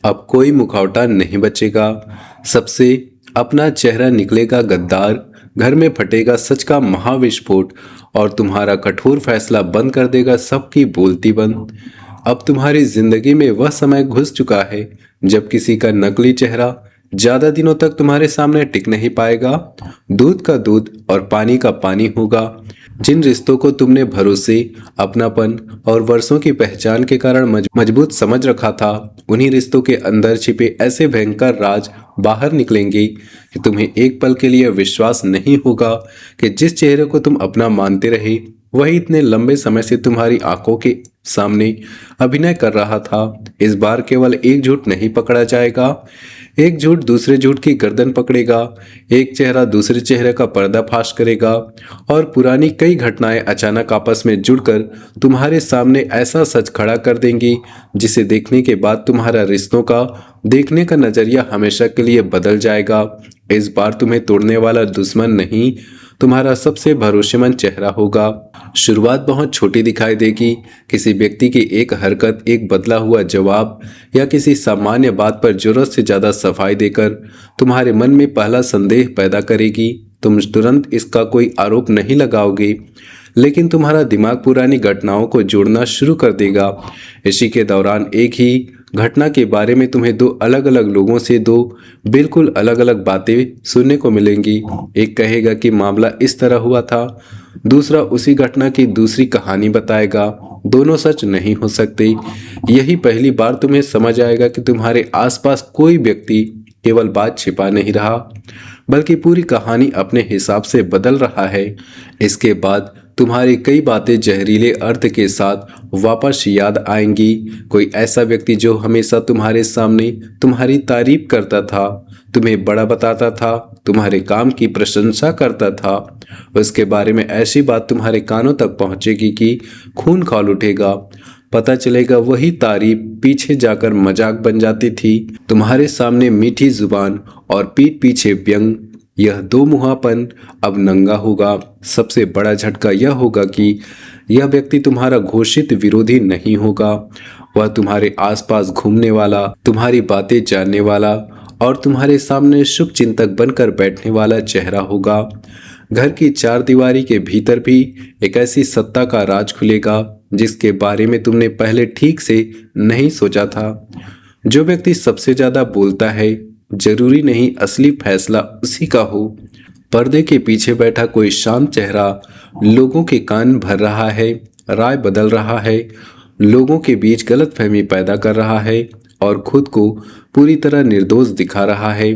अब कोई मुखौटा नहीं बचेगा। सबसे अपना चेहरा निकलेगा गद्दार, घर में फटेगा सच का महाविस्फोट और तुम्हारा कठोर फैसला बंद कर देगा सबकी बोलती बंद। अब तुम्हारी जिंदगी में वह समय घुस चुका है जब किसी का नकली चेहरा ज्यादा दिनों तक तुम्हारे सामने टिक नहीं पाएगा। दूध का दूध और पानी का पानी होगा। जिन रिश्तों को तुमने भरोसे, अपनापन और वर्षों की पहचान के कारण मजबूत समझ रखा था, उन्हीं रिश्तों के अंदर छिपे ऐसे भयंकर राज बाहर निकलेंगे कि तुम्हें एक पल के लिए विश्वास नहीं होगा कि जिस चेहरे को तुम अपना मानते रहे वही इतने लंबे समय से तुम्हारी आंखों के सामने अभिनय कर रहा था। इस बार केवल एक झूठ नहीं पकड़ा जाएगा, एक झूठ दूसरे झूठ की गर्दन पकड़ेगा, एक चेहरा दूसरे चेहरे का पर्दाफाश करेगा और पुरानी कई घटनाएं अचानक आपस में जुड़कर तुम्हारे सामने ऐसा सच खड़ा कर देंगी जिसे देखने के बाद तुम्हारा रिश्तों का देखने का नजरिया हमेशा के लिए बदल जाएगा। इस बार तुम्हें तोड़ने वाला दुश्मन नहीं, तुम्हारा सबसे भरोसेमंद चेहरा होगा। शुरुआत बहुत छोटी दिखाई देगी, किसी व्यक्ति की एक हरकत, एक बदला हुआ जवाब या किसी सामान्य बात पर जरूरत से ज्यादा सफाई देकर तुम्हारे मन में पहला संदेह पैदा करेगी। तुम तुरंत इसका कोई आरोप नहीं लगाओगे, लेकिन तुम्हारा दिमाग पुरानी घटनाओं को जोड़ना शुरू कर देगा। इसी के दौरान एक ही घटना के बारे में तुम्हें दो अलग अलग लोगों से दो बिल्कुल अलग अलग बातें सुनने को मिलेंगी। एक कहेगा कि मामला इस तरह हुआ था, दूसरा उसी घटना की दूसरी कहानी बताएगा। दोनों सच नहीं हो सकते। यही पहली बार तुम्हें समझ आएगा कि तुम्हारे आसपास कोई व्यक्ति केवल बात छिपा नहीं रहा, बल्कि पूरी कहानी अपने हिसाब से बदल रहा है। इसके बाद तुम्हारी कई बातें जहरीले अर्थ के साथ वापस याद आएंगी। कोई ऐसा व्यक्ति जो हमेशा तुम्हारे सामने तुम्हारी तारीफ करता था, तुम्हें बड़ा बताता था, तुम्हारे काम की प्रशंसा करता था, उसके बारे में ऐसी बात तुम्हारे कानों तक पहुंचेगी कि खून खौल उठेगा। पता चलेगा वही तारीफ पीछे जाकर मजाक बन जाती थी। तुम्हारे सामने मीठी जुबान और पीठ पीछे व्यंग, यह दो मुहापन अब नंगा होगा। सबसे बड़ा झटका यह होगा कि यह व्यक्ति तुम्हारा घोषित विरोधी नहीं होगा, वह तुम्हारे आसपास घूमने वाला, तुम्हारी बातें जानने वाला और तुम्हारे सामने शुभ चिंतक बनकर बैठने वाला चेहरा होगा। घर की चार दीवारी के भीतर भी एक ऐसी सत्ता का राज खुलेगा जिसके बारे में तुमने पहले ठीक से नहीं सोचा था। जो व्यक्ति सबसे ज्यादा बोलता है, जरूरी नहीं असली फैसला उसी का हो। पर्दे के पीछे बैठा कोई शांत चेहरा लोगों के कान भर रहा है, राय बदल रहा है, लोगों के बीच गलतफहमी पैदा कर रहा है और खुद को पूरी तरह निर्दोष दिखा रहा है।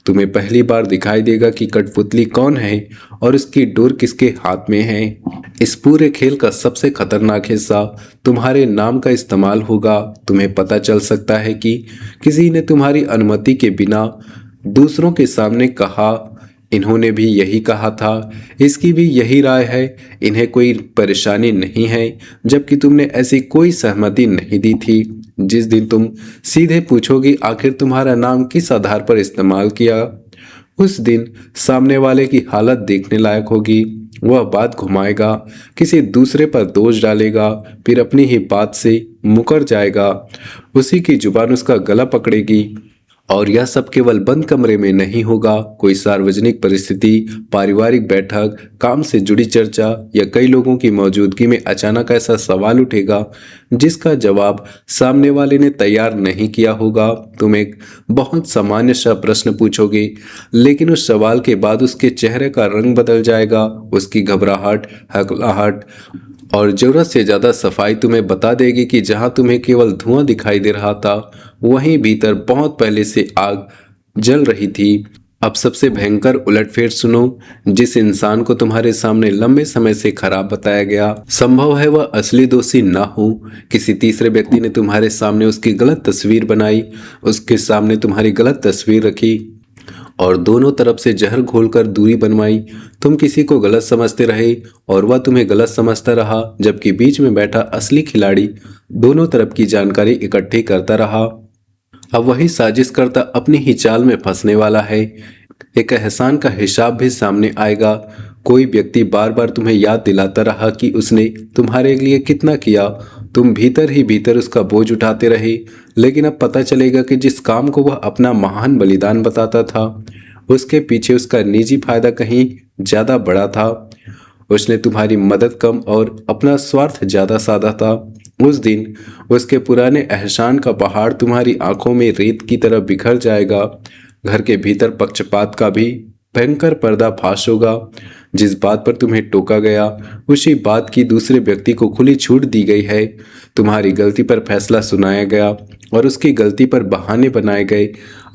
तुम्हें पहली बार दिखाई देगा कि कठपुतली कौन है और उसकी डोर किसके हाथ में है। इस पूरे खेल का सबसे खतरनाक हिस्सा तुम्हारे नाम का इस्तेमाल होगा। तुम्हें पता चल सकता है कि किसी ने तुम्हारी अनुमति के बिना दूसरों के सामने कहा, इन्होंने भी यही कहा था, इसकी भी यही राय है, इन्हें कोई परेशानी नहीं है, जबकि तुमने ऐसी कोई सहमति नहीं दी थी। जिस दिन तुम सीधे पूछोगी आखिर तुम्हारा नाम किस आधार पर इस्तेमाल किया, उस दिन सामने वाले की हालत देखने लायक होगी। वह बात घुमाएगा, किसी दूसरे पर दोष डालेगा, फिर अपनी ही बात से मुकर जाएगा। उसी की जुबान उसका गला पकड़ेगी। और यह सब केवल बंद कमरे में नहीं होगा। कोई सार्वजनिक परिस्थिति, पारिवारिक बैठक, काम से जुड़ी चर्चा या कई लोगों की मौजूदगी में अचानक ऐसा सवाल उठेगा जिसका जवाब सामने वाले ने तैयार नहीं किया होगा। तुम एक बहुत सामान्य सा प्रश्न पूछोगे, लेकिन उस सवाल के बाद उसके चेहरे का रंग बदल जाएगा। उसकी घबराहट, हकलाहट और जरूरत से ज्यादा सफाई तुम्हें बता देगी कि जहां तुम्हें केवल धुआं दिखाई दे रहा था, वहीं भीतर बहुत पहले से आग जल रही थी। अब सबसे भयंकर उलटफेर सुनो। जिस इंसान को तुम्हारे सामने लंबे समय से खराब बताया गया, संभव है वह असली दोषी ना हो। किसी तीसरे व्यक्ति ने तुम्हारे सामने उसकी गलत तस्वीर बनाई, उसके सामने तुम्हारी गलत तस्वीर रखी और दोनों तरफ से जहर घोलकर दूरी बनवाई। तुम किसी को गलत समझते रहे और वह तुम्हें गलत समझता रहा, जबकि बीच में बैठा असली खिलाड़ी दोनों तरफ की जानकारी इकट्ठी करता रहा। अब वही साजिश करता अपनी ही चाल में फंसने वाला है। एक एहसान का हिसाब भी सामने आएगा। कोई व्यक्ति बार बार तुम्हें याद दिलाता रहा कि उसने तुम्हारे लिए कितना किया तुम भीतर ही भीतर उसका बोझ उठाते रहे, लेकिन अब पता चलेगा कि जिस काम को वह अपना महान बलिदान बताता था, उसके पीछे उसका निजी फायदा कहीं ज्यादा बड़ा था। उसने तुम्हारी मदद कम और अपना स्वार्थ ज्यादा साधा था। उस दिन उसके पुराने एहसान का पहाड़ तुम्हारी आंखों में रेत की तरह बिखर जाएगा। घर के भीतर पक्षपात का भी भयंकर पर्दाफाश होगा। जिस बात पर तुम्हें टोका गया, उसी बात की दूसरे व्यक्ति को खुली छूट दी गई है। तुम्हारी गलती पर फैसला सुनाया गया और उसकी गलती पर बहाने बनाए गए।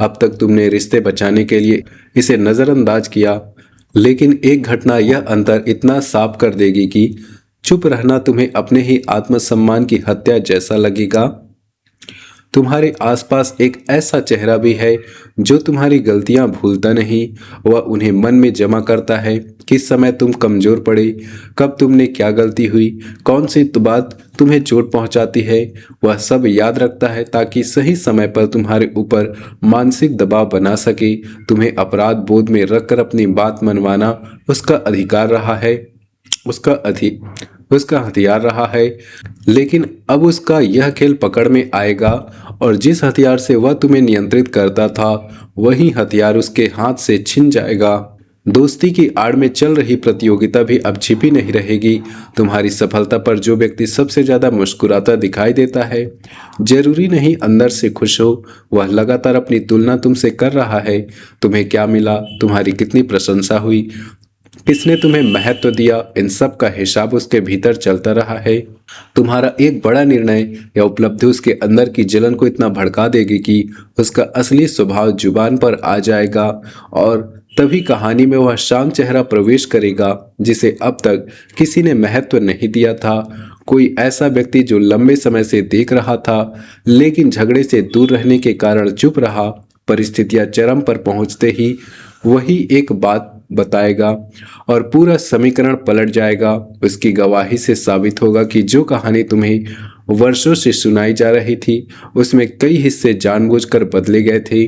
अब तक तुमने रिश्ते बचाने के लिए इसे नजरअंदाज किया, लेकिन एक घटना यह अंतर इतना साफ कर देगी कि चुप रहना तुम्हें अपने ही आत्मसम्मान की हत्या जैसा लगेगा। तुम्हारे आसपास एक ऐसा चेहरा भी है जो तुम्हारी गलतियां भूलता नहीं। वह उन्हें मन में जमा करता है। किस समय तुम कमजोर पड़े, कब तुमने क्या गलती हुई, कौन सी बात तुम्हें चोट पहुंचाती है, वह सब याद रखता है ताकि सही समय पर तुम्हारे ऊपर मानसिक दबाव बना सके। तुम्हें अपराध बोध में रखकर अपनी बात मनवाना उसका अधिकार रहा है, उसका हथियार रहा है। लेकिन अब उसका यह खेल पकड़ में आएगा और जिस हथियार से वह तुम्हें नियंत्रित करता था, वही हथियार उसके हाथ से छिन जाएगा। दोस्ती की आड़ में चल रही प्रतियोगिता भी अब छिपी नहीं रहेगी। तुम्हारी सफलता पर जो व्यक्ति सबसे ज्यादा मुस्कुराता दिखाई देता है, जरूरी नहीं अंदर से खुश हो। वह लगातार अपनी तुलना तुमसे कर रहा है। तुम्हें क्या मिला, तुम्हारी कितनी प्रशंसा हुई, किसने तुम्हें महत्व दिया, इन सब का हिसाब उसके भीतर चलता रहा है। तुम्हारा एक बड़ा निर्णय या उपलब्धि उसके अंदर की जलन को इतना भड़का देगी कि उसका असली स्वभाव जुबान पर आ जाएगा और तभी कहानी में वह शांत चेहरा प्रवेश करेगा जिसे अब तक किसी ने महत्व नहीं दिया था। कोई ऐसा व्यक्ति जो लंबे समय से देख रहा था लेकिन झगड़े से दूर रहने के कारण चुप रहा। परिस्थितियां चरम पर पहुंचते ही वही एक बात बताएगा और पूरा समीकरण पलट जाएगा। उसकी गवाही से साबित होगा कि जो कहानी तुम्हें वर्षों से सुनाई जा रही थी, उसमें कई हिस्से जानबूझकर बदले गए थे।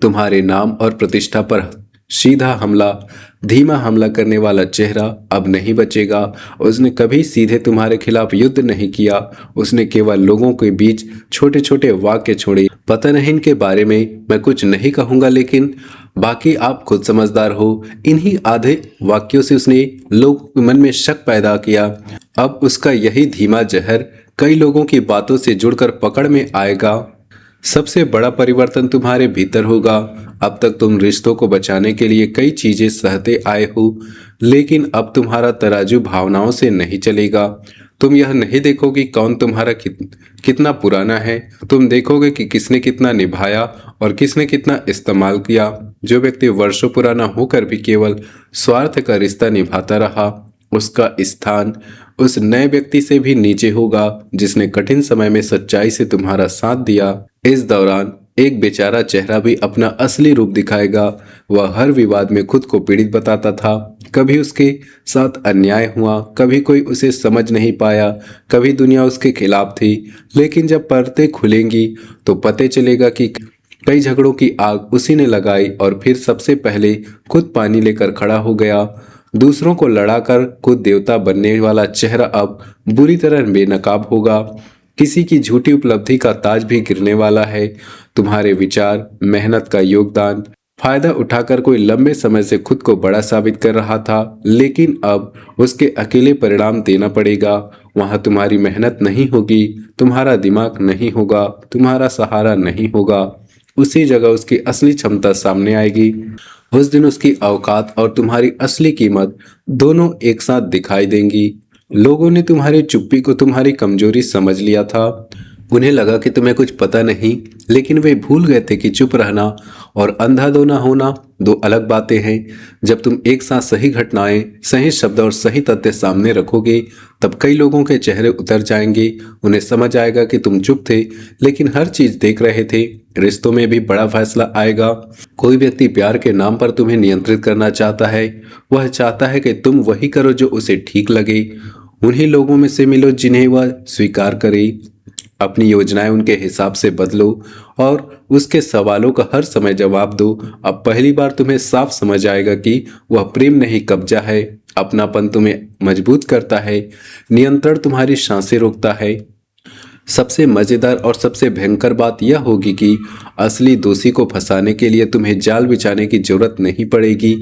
तुम्हारे नाम और प्रतिष्ठा पर सीधा हमला, धीमा हमला करने वाला चेहरा अब नहीं बचेगा। उसने कभी सीधे तुम्हारे खिलाफ युद्ध नहीं किया। उसने केवल लोगों के बीच छोटे छोटे वाक्य छोड़े। पता नहीं इनके बारे में मैं कुछ नहीं कहूंगा, लेकिन बाकी आप खुद समझदार हो। इन्हीं आधे वाक्यों से उसने लोगों के मन में शक पैदा किया। अब उसका यही धीमा जहर कई लोगों की बातों से जुड़कर पकड़ में आएगा। सबसे बड़ा परिवर्तन तुम्हारे भीतर होगा। अब तक तुम रिश्तों को बचाने के लिए कई चीजें सहते आए हो, लेकिन अब तुम्हारा तराजू भावनाओं से नहीं चलेगा। तुम यह नहीं देखोगे कौन तुम्हारा कितना पुराना है, तुम देखोगे कि किसने कितना निभाया और किसने कितना इस्तेमाल किया। जो व्यक्ति वर्षों पुराना होकर भी केवल स्वार्थ का रिश्ता निभाता रहा, उसका स्थान उस नए व्यक्ति से भी नीचे होगा जिसने कठिन समय में सच्चाई से तुम्हारा साथ दिया। इस दौरान एक बेचारा चेहरा भी अपना असली रूप दिखाएगा। वह हर विवाद में खुद को पीड़ित बताता था। कभी उसके साथ अन्याय हुआ, कभी कोई उसे समझ नहीं पाया, कभी दुनिया उसके खिलाफ थी। लेकिन जब पर्दे खुलेंगी तो पता चलेगा कि कई झगड़ों की आग उसी ने लगाई और फिर सबसे पहले खुद पानी लेकर खड़ा हो गया। दूसरों को लड़ाकर खुद देवता बनने वाला चेहरा अब बुरी तरह बेनकाब होगा। किसी की झूठी उपलब्धि का ताज भी गिरने वाला है। तुम्हारे विचार, मेहनत का योगदान फायदा उठाकर कोई लंबे समय से खुद को बड़ा साबित कर रहा था, लेकिन अब उसके अकेले परिणाम देना पड़ेगा। वहां तुम्हारी मेहनत नहीं होगी, तुम्हारा दिमाग नहीं होगा, तुम्हारा सहारा नहीं होगा। उसी जगह उसकी असली क्षमता सामने आएगी। उस दिन उसकी औकात और तुम्हारी असली कीमत दोनों एक साथ दिखाई देंगी। लोगों ने तुम्हारी चुप्पी को तुम्हारी कमजोरी समझ लिया था। उन्हें लगा कि तुम्हें कुछ पता नहीं, लेकिन वे भूल गए थे कि चुप रहना और अंधाधुंध होना दो अलग बातें हैं। जब तुम एक साथ सही घटनाएं, सही शब्द और सही तथ्य सामने रखोगे, तब कई लोगों के चेहरे उतर जाएंगे। उन्हें समझ आएगा कि तुम चुप थे लेकिन हर चीज देख रहे थे। रिश्तों में भी बड़ा फैसला आएगा। कोई व्यक्ति प्यार के नाम पर तुम्हें नियंत्रित करना चाहता है। वह चाहता है कि तुम वही करो जो उसे ठीक लगे। उन्हीं लोगों में से मिलो जिन्हें वह स्वीकार करे। अपनी योजनाएं उनके हिसाब से बदलो और उसके सवालों का हर समय जवाब दो। अब पहली बार तुम्हें साफ समझ आएगा कि वह प्रेम नहीं कब्जा है। अपनापन तुम्हें मजबूत करता है, नियंत्रण तुम्हारी सांसें रोकता है। सबसे मजेदार और सबसे भयंकर बात यह होगी कि असली दोषी को फंसाने के लिए तुम्हें जाल बिछाने की जरूरत नहीं पड़ेगी।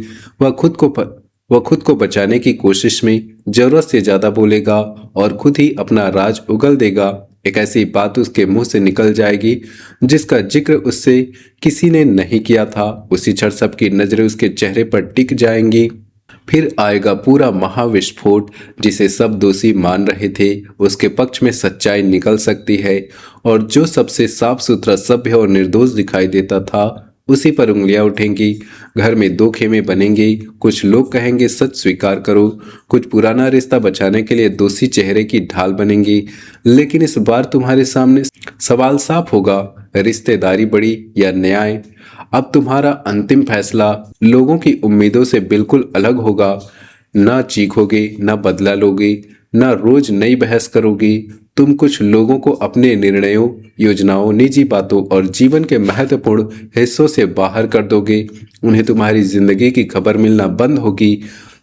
वह खुद को प... वह खुद को बचाने की कोशिश में जरूरत से ज्यादा बोलेगा और खुद ही अपना राज उगल देगा। एक ऐसी बात उसके मुंह से निकल जाएगी जिसका जिक्र उससे किसी ने नहीं किया था। उसी क्षण सबकी नजरें उसके चेहरे पर टिक जाएंगी। फिर आएगा पूरा महाविस्फोट जिसे सब दोषी मान रहे थे उसके पक्ष में सच्चाई निकल सकती है, और जो सबसे साफ सुथरा सभ्य और निर्दोष दिखाई देता था उसी पर उंगलियां उठेंगी। घर में दो खेमे बनेंगे, कुछ लोग कहेंगे सच स्वीकार करो, कुछ पुराना रिश्ता बचाने के लिए दोषी चेहरे की ढाल बनेंगी। लेकिन इस बार तुम्हारे सामने सवाल साफ होगा, रिश्तेदारी बड़ी या न्याय। अब तुम्हारा अंतिम फैसला लोगों की उम्मीदों से बिल्कुल अलग होगा। ना चीखोगे, ना बदला लोगे, ना रोज नई बहस करोगे। तुम कुछ लोगों को अपने निर्णयों, योजनाओं, निजी बातों और जीवन के महत्वपूर्ण हिस्सों से बाहर कर दोगे। उन्हें तुम्हारी जिंदगी की खबर मिलना बंद होगी।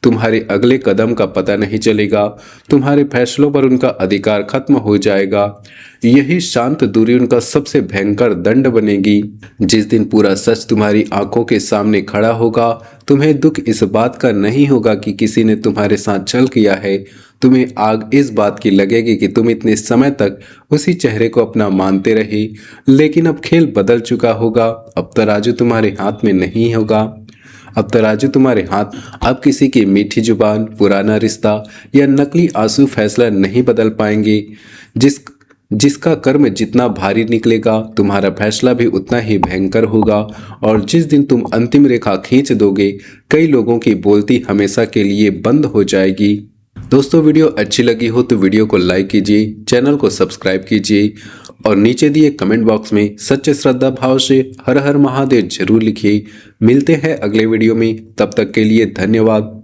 तुम्हारे अगले कदम का पता नहीं चलेगा। तुम्हारे फैसलों पर उनका अधिकार खत्म हो जाएगा। यही शांत दूरी उनका सबसे भयंकर दंड बनेगी। जिस दिन पूरा सच तुम्हारी आंखों के सामने खड़ा होगा, तुम्हें दुख इस बात का नहीं होगा कि किसी ने तुम्हारे साथ छल किया है। तुम्हें आग इस बात की लगेगी कि तुम इतने समय तक उसी चेहरे को अपना मानते रहे। लेकिन अब खेल बदल चुका होगा। अब तराजू तुम्हारे हाथ में नहीं होगा। अब तराजू तुम्हारे हाथ। अब किसी की मीठी जुबान, पुराना रिश्ता या नकली आंसू फैसला नहीं बदल पाएंगे। जिसका कर्म जितना भारी निकलेगा, तुम्हारा फैसला भी उतना ही भयंकर होगा। और जिस दिन तुम अंतिम रेखा खींच दोगे, कई लोगों की बोलती हमेशा के लिए बंद हो जाएगी। दोस्तों, वीडियो अच्छी लगी हो तो वीडियो को लाइक कीजिए, चैनल को सब्सक्राइब कीजिए और नीचे दिए कमेंट बॉक्स में सच्चे श्रद्धा भाव से हर हर महादेव जरूर लिखिए। मिलते हैं अगले वीडियो में, तब तक के लिए धन्यवाद।